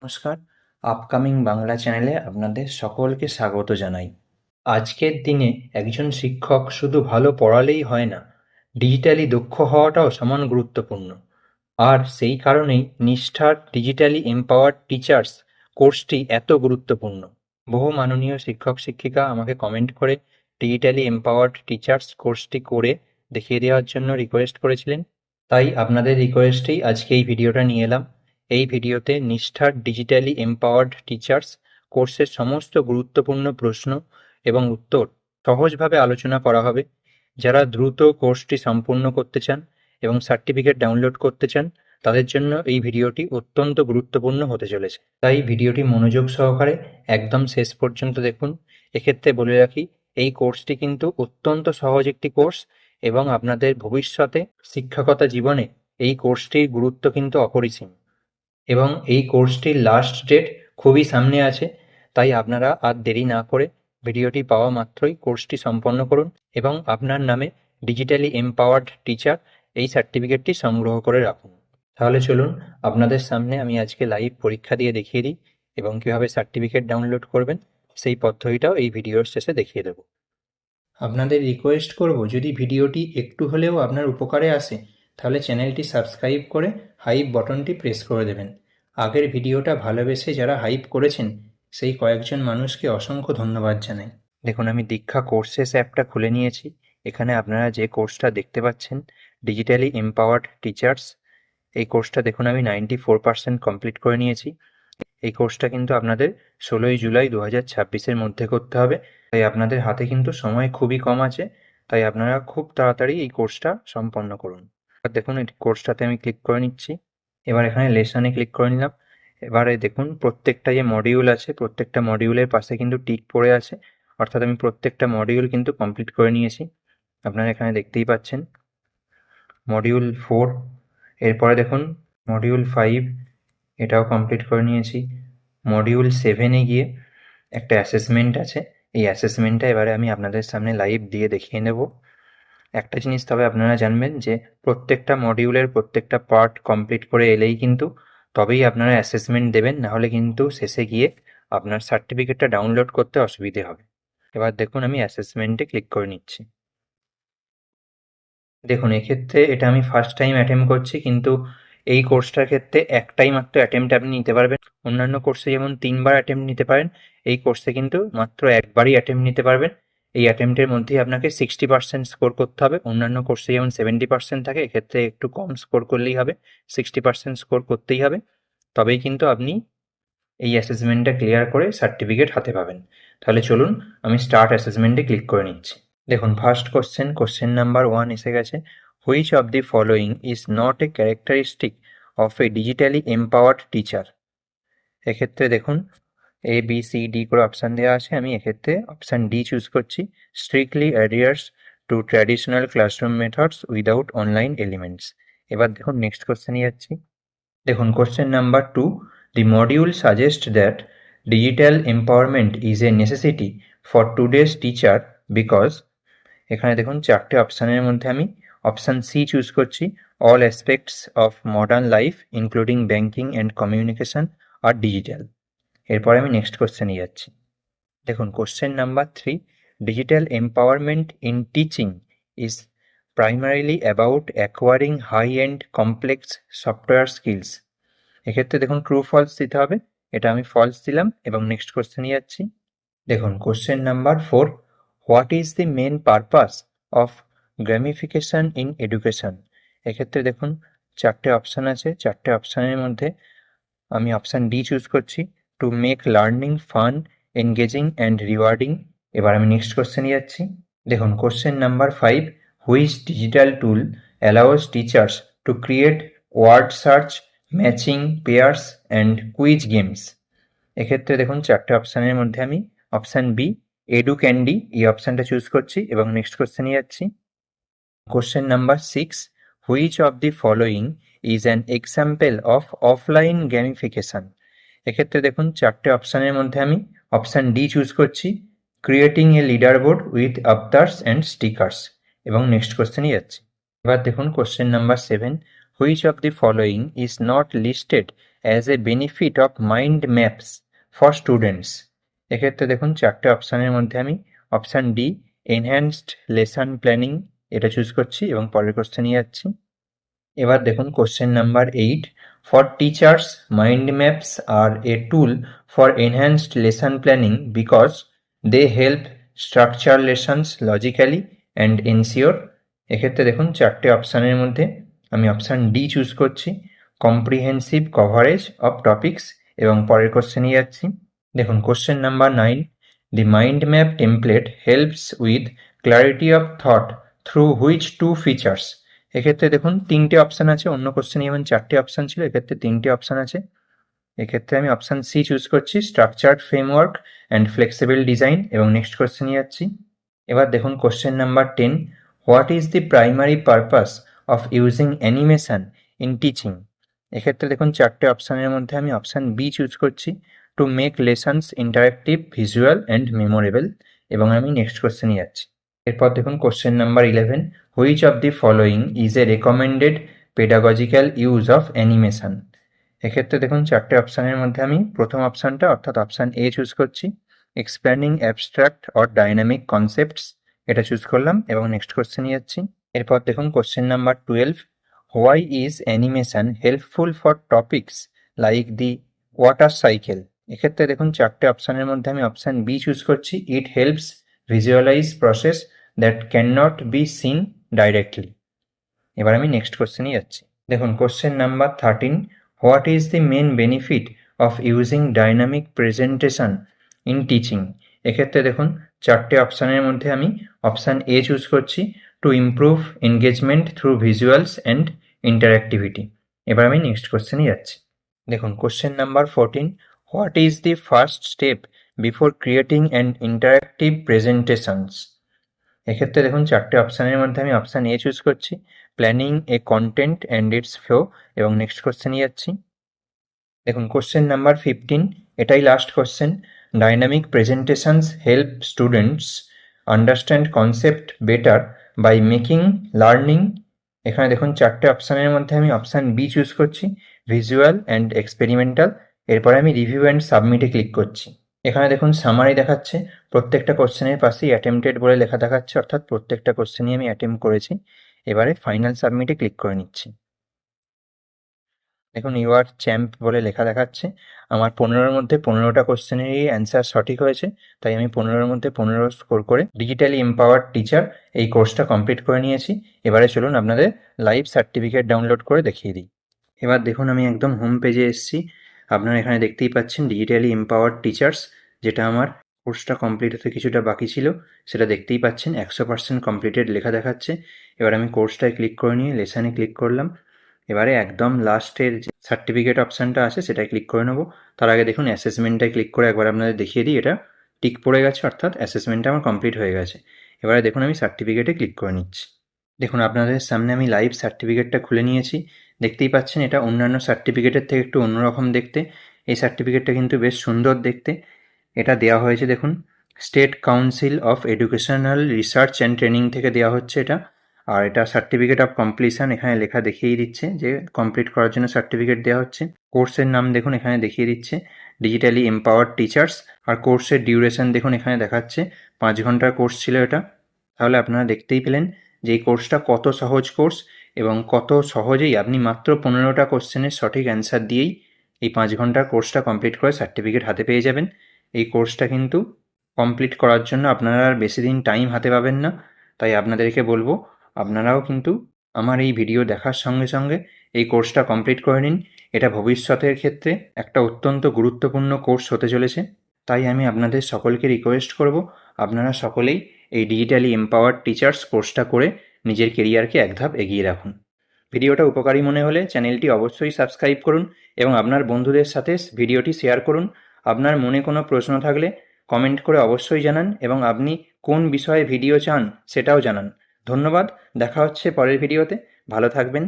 নমস্কার, আপকামিং বাংলা চ্যানেলে আপনাদের সকলকে স্বাগত জানাই। আজকের দিনে একজন শিক্ষক শুধু ভালো পড়ালেই হয় না, ডিজিটালি দক্ষ হওয়াটাও সমান গুরুত্বপূর্ণ। আর সেই কারণেই নিষ্ঠার ডিজিটালি এম্পাওয়ার্ড টিচার্স কোর্সটি এত গুরুত্বপূর্ণ। বহু মাননীয় শিক্ষক শিক্ষিকা আমাকে কমেন্ট করে ডিজিটালি এম্পাওয়ার্ড টিচার্স কোর্সটি করে দেখিয়ে দেওয়ার জন্য রিকোয়েস্ট করেছিলেন। তাই আপনাদের রিকোয়েস্টেই আজকে এই ভিডিওটা নিয়ে এলাম। এই ভিডিওতে নিষ্ঠার ডিজিটালি এম্পাওয়ার্ড টিচার্স কোর্সের সমস্ত গুরুত্বপূর্ণ প্রশ্ন এবং উত্তর সহজভাবে আলোচনা করা হবে। যারা দ্রুত কোর্সটি সম্পূর্ণ করতে চান এবং সার্টিফিকেট ডাউনলোড করতে চান, তাদের জন্য এই ভিডিওটি অত্যন্ত গুরুত্বপূর্ণ হতে চলেছে। তাই ভিডিওটি মনোযোগ সহকারে একদম শেষ পর্যন্ত দেখুন। এক্ষেত্রে বলে রাখি, এই কোর্সটি কিন্তু অত্যন্ত সহজ একটি কোর্স এবং আপনাদের ভবিষ্যতে শিক্ষকতা জীবনে এই কোর্সটির গুরুত্ব কিন্তু অপরিসীম। এবং এই কোর্সটির লাস্ট ডেট খুবই সামনে আছে, তাই আপনারা আর দেরি না করে ভিডিওটি পাওয়া মাত্রই কোর্সটি সম্পন্ন করুন এবং আপনার নামে ডিজিটালি এম্পাওয়ার্ড টিচার এই সার্টিফিকেটটি সংগ্রহ করে রাখুন। তাহলে চলুন, আপনাদের সামনে আমি আজকে লাইভ পরীক্ষা দিয়ে দেখিয়ে দিই এবং কীভাবে সার্টিফিকেট ডাউনলোড করবেন সেই পদ্ধতিটাও এই ভিডিওর শেষে দেখিয়ে দেব। আপনাদের রিকোয়েস্ট করব, যদি ভিডিওটি একটু হলেও আপনার উপকারে আসে তাহলে চ্যানেলটি সাবস্ক্রাইব করে হাইপ বটনটি প্রেস করে দেবেন। আগের ভিডিওটা ভালোবেসে যারা হাইপ করেছেন সেই কয়েকজন মানুষকে অসংখ্য ধন্যবাদ জানাই। দেখুন, আমি দীক্ষা কোর্সেস অ্যাপটা খুলে নিয়েছি। এখানে আপনারা যে কোর্সটা দেখতে পাচ্ছেন, ডিজিটালি এম্পাওয়ার্ড টিচার্স, এই কোর্সটা দেখুন আমি 94% কমপ্লিট করে নিয়েছি। এই কোর্সটা কিন্তু আপনাদের 16ই জুলাই 2026-এর মধ্যে করতে হবে, তাই আপনাদের হাতে কিন্তু সময় খুবই কম আছে। তাই আপনারা খুব তাড়াতাড়ি এই কোর্সটা সম্পন্ন করুন। আর দেখুন, এই কোর্সটাতে আমি ক্লিক করে নিচ্ছি। এবার এখানে লেসনে ক্লিক করে নিলাম। এবারে দেখুন, প্রত্যেকটা যে মডিউল আছে প্রত্যেকটা মডিউলের পাশে কিন্তু টিক পড়ে আছে, অর্থাৎ আমি প্রত্যেকটা মডিউল কিন্তু কমপ্লিট করে নিয়েছি। আপনারা এখানে দেখতেই পাচ্ছেন মডিউল 4, এরপরে দেখুন মডিউল 5, এটাও কমপ্লিট করে নিয়েছি। মডিউল 7-এ গিয়ে একটা অ্যাসেসমেন্ট আছে, এই অ্যাসেসমেন্টটা এবারে আমি আপনাদের সামনে লাইভ দিয়ে দেখিয়ে নেব। একটা জিনিস তবে আপনারা জানবেন যে প্রত্যেকটা মডিউলের প্রত্যেকটা পার্ট কমপ্লিট করে এলেই কিন্তু তবেই আপনারা অ্যাসেসমেন্ট দেবেন, নাহলে কিন্তু শেষে গিয়ে আপনার সার্টিফিকেটটা ডাউনলোড করতে অসুবিধে হবে। এবার দেখুন, আমি অ্যাসেসমেন্টে ক্লিক করে নিচ্ছি। দেখুন, এক্ষেত্রে এটা আমি ফার্স্ট টাইম অ্যাটেম্প করছি, কিন্তু এই কোর্সটার ক্ষেত্রে একটাই মাত্র অ্যাটেম্প্ট আপনি নিতে পারবেন। অন্যান্য কোর্সে যেমন 3বার অ্যাটেম্প্ট নিতে পারেন, এই কোর্সে কিন্তু মাত্র একবারই অ্যাটেম্প্ট নিতে পারবেন। এই অ্যাটেম্প্টের মধ্যেই আপনাকে 60% স্কোর করতে হবে। অন্যান্য কোর্সে যেমন 70% থাকে, এক্ষেত্রে একটু কম স্কোর করলেই হবে, 60% স্কোর করতেই হবে। তবেই কিন্তু আপনি এই অ্যাসেসমেন্টটা ক্লিয়ার করে সার্টিফিকেট হাতে পাবেন। তাহলে চলুন, আমি স্টার্ট অ্যাসেসমেন্টে ক্লিক করে নিচ্ছি। দেখুন, ফার্স্ট কোশ্চেন নাম্বার 1 এসে গেছে। Which of the following is not a characteristic of a digitally empowered teacher? এক্ষেত্রে দেখুন ABCD করে অপশান দেওয়া আছে, আমি এক্ষেত্রে অপশান ডি চুজ করছি, strictly adheres to traditional classroom methods without online elements. এবার দেখুন নেক্সট কোশ্চেনে যাচ্ছি। দেখুন question number 2, the module suggest that digital empowerment is a necessity for today's teacher because. এখানে দেখুন 4টে অপশানের মধ্যে আমি অপশান সি চুজ করছি, all aspects of modern life including banking and communication আর ডিজিটাল। এরপরে আমি নেক্সট কোশ্চেনে যাচ্ছি। দেখুন question number 3, digital empowerment in teaching is primarily about acquiring high end complex software skills. এক্ষেত্রে দেখুন ট্রু ফলস দিতে হবে, এটা আমি ফলস দিলাম এবং নেক্সট কোশ্চেনে যাচ্ছি। দেখুন question number 4, what is the main purpose of gamification in education? এক্ষেত্রে দেখুন 4টে অপশান আছে, 4টে অপশানের মধ্যে আমি অপশান ডি চুজ করছি, to make learning fun, engaging and rewarding. এবার আমি নেক্সট কোশ্চেনে যাচ্ছি। দেখুন question number 5, which digital tool allows teachers to create word search, matching pairs and quiz games? এক্ষেত্রে দেখুন 4টে অপশানের মধ্যে আমি অপশান বি, এডু ক্যান্ডি, এই অপশানটা চুজ করছি এবং নেক্সট কোশ্চেনে যাচ্ছি। Question number 6, which of the following is an example of offline gamification? এক্ষেত্রে দেখুন 4টে অপশানের মধ্যে আমি অপশান ডি চুজ করছি, creating a leader board with avatars and stickers, এবং নেক্সট কোশ্চেনে যাচ্ছি। এবার দেখুন question number 7, which of the following is not listed as a benefit of mind maps for students? এক্ষেত্রে দেখুন চারটে অপশানের মধ্যে আমি option D enhanced lesson planning এটা চুজ করছি এবং পরের কোশ্চেনে যাচ্ছি। এবার দেখুন question number 8, for teachers mind maps are a tool for enhanced lesson planning because they help structure lessons logically and ensure. এক্ষেত্রে দেখুন চারটে অপশানের মধ্যে আমি অপশান ডি চুজ করছি, কম্প্রিহেন্সিভ কভারেজ অফ টপিক্স, এবং পরের কোশ্চেনে যাচ্ছি। দেখুন question number 9, the mind map template helps with clarity of thought through which two features? এক্ষেত্রে দেখুন তিনটে অপশান আছে, অন্য কোশ্চেনে যেমন চারটে অপশান ছিল, এক্ষেত্রে তিনটে অপশান আছে। এক্ষেত্রে আমি অপশান সি চুজ করছি, structured framework and flexible design, এবং নেক্সট কোশ্চেনে যাচ্ছি। এবার দেখুন question number 10, what is the primary purpose of using animation in teaching? এক্ষেত্রে দেখুন চারটে অপশানের মধ্যে আমি অপশান বি চুজ করছি, to make lessons interactive, visual and memorable, এবং আমি নেক্সট কোশ্চেনে যাচ্ছি। এরপর দেখুন question number 11, which of the following is a recommended pedagogical use of animation? এক্ষেত্রে দেখুন চারটে অপশানের মধ্যে আমি প্রথম অপশানটা অর্থাৎ অপশান এ চুজ করছি, explaining abstract or dynamic concepts, এটা চুজ করলাম এবং নেক্সট কোশ্চেনে যাচ্ছি। এরপর দেখুন question number 12, why is animation helpful for topics like the water cycle? এক্ষেত্রে দেখুন চারটে অপশানের মধ্যে আমি অপশান বি চুজ করছি, it helps visualise process that can not be seen directly. এবার আমি নেক্সট কোশ্চেনে যাচ্ছি। দেখুন question number 13, what is the main benefit of using dynamic presentation in teaching? এক্ষেত্রে দেখুন চারটে অপশানের মধ্যে আমি অপশান এ চুজ করছি, to improve engagement through visuals and interactivity. এবার আমি নেক্সট কোশ্চেনে যাচ্ছি। দেখুন question number 14, what is the first step before creating and interactive presentations? এক্ষেত্রে দেখুন চারটে অপশানের মধ্যে আমি অপশান এ চুজ করছি, planning a content and its flow, এবং নেক্সট কোশ্চেনে যাচ্ছি। দেখুন কোশ্চেন নাম্বার 15, এটাই last question, dynamic presentations help students understand concept better by making learning. এখানে দেখুন চারটে অপশানের মধ্যে আমি অপশান বি চুজ করছি, ভিজুয়াল অ্যান্ড এক্সপেরিমেন্টাল। এরপরে আমি রিভিউ অ্যান্ড সাবমিটে ক্লিক করছি। এখানে দেখুন সামারি দেখাচ্ছে, প্রত্যেকটা কোশ্চেনের পাশেই অ্যাটেম্পটেড বলে লেখা দেখাচ্ছে, অর্থাৎ প্রত্যেকটা কোশ্চেনই আমি অ্যাটেম্প করেছি। এবারে ফাইনাল সাবমিটে ক্লিক করে নিচ্ছি। দেখুন ইউ আর চ্যাম্প বলে লেখা দেখাচ্ছে, আমার 15-র মধ্যে 15টা কোশ্চেনেরই অ্যান্সার সঠিক হয়েছে, তাই আমি 15-র মধ্যে 15 স্কোর করে ডিজিটালি এম্পাওয়ার্ড টিচার এই কোর্সটা কমপ্লিট করে নিয়েছি। এবারে চলুন আপনাদের লাইভ সার্টিফিকেট ডাউনলোড করে দেখিয়ে দিই। এবার দেখুন আমি একদম হোম পেজে এসেছি, আপনারা এখানে দেখতেই পাচ্ছেন ডিজিটালি এম্পাওয়ার্ড টিচার্স, যেটা আমার কোর্সটা কমপ্লিট হতে কিছুটা বাকি ছিল সেটা দেখতেই পাচ্ছেন 100% কমপ্লিটেড লেখা দেখাচ্ছে। এবার আমি কোর্সটায় ক্লিক করে নিয়ে লেসনে ক্লিক করলাম। এবারে একদম লাস্টের যে সার্টিফিকেট অপশানটা আছে সেটাই ক্লিক করে নেবো। তার আগে দেখুন অ্যাসেসমেন্টটায় ক্লিক করে একবার আপনাদের দেখিয়ে দিই, এটা টিক পড়ে গেছে, অর্থাৎ অ্যাসেসমেন্টটা আমার কমপ্লিট হয়ে গেছে। এবারে দেখুন আমি সার্টিফিকেটে ক্লিক করে নিচ্ছি। দেখুন আপনাদের সামনে আমি লাইভ সার্টিফিকেটটা খুলে নিয়েছি, দেখতেই পাচ্ছেন এটা অন্যান্য সার্টিফিকেটের থেকে একটু অন্যরকম দেখতে। এই সার্টিফিকেটটা কিন্তু বেশ সুন্দর দেখতে। এটা দেওয়া হয়েছে দেখুন state council of educational research and training থেকে দেওয়া হচ্ছে এটা। আর এটা সার্টিফিকেট অফ কমপ্লিশন, এখানে লেখা দেখিয়ে দিচ্ছে যে কমপ্লিট করার জন্য সার্টিফিকেট দেওয়া হচ্ছে। কোর্সের নাম দেখুন এখানে দেখিয়ে দিচ্ছে ডিজিটালি এম্পাওয়ার্ড টিচার্স, আর কোর্সের ডিউরেশন দেখুন এখানে দেখাচ্ছে 5 ঘন্টার কোর্স ছিল এটা। তাহলে আপনারা দেখতেই পেলেন যে এই কোর্সটা কত সহজ কোর্স এবং কত সহজেই আপনি মাত্র 15টা কোশ্চেনের সঠিক অ্যান্সার দিয়েই এই 5 ঘন্টার কোর্সটা কমপ্লিট করে সার্টিফিকেট হাতে পেয়ে যাবেন। এই কোর্সটা কিন্তু কমপ্লিট করার জন্য আপনারা আর বেশি দিন টাইম হাতে পাবেন না, তাই আপনাদেরকে বলবো আপনারাও কিন্তু আমার এই ভিডিও দেখার সঙ্গে সঙ্গে এই কোর্সটা কমপ্লিট করে নিন। এটা ভবিষ্যতের ক্ষেত্রে একটা অত্যন্ত গুরুত্বপূর্ণ কোর্স হতে চলেছে, তাই আমি আপনাদের সকলকে রিকোয়েস্ট করব আপনারা সকলেই এই ডিজিটালি এম্পাওয়ার্ড টিচার্স কোর্সটা করে নিজের কেরিয়ারকে এক ধাপ এগিয়ে রাখুন। ভিডিওটা উপকারী মনে হলে চ্যানেলটি অবশ্যই সাবস্ক্রাইব করুন এবং আপনার বন্ধুদের সাথে ভিডিওটি শেয়ার করুন। আপনার মনে কোনো প্রশ্ন থাকলে কমেন্ট করে অবশ্যই জানান এবং আপনি কোন বিষয়ে ভিডিও চান সেটাও জানান। ধন্যবাদ, দেখা হচ্ছে পরের ভিডিওতে। ভালো থাকবেন।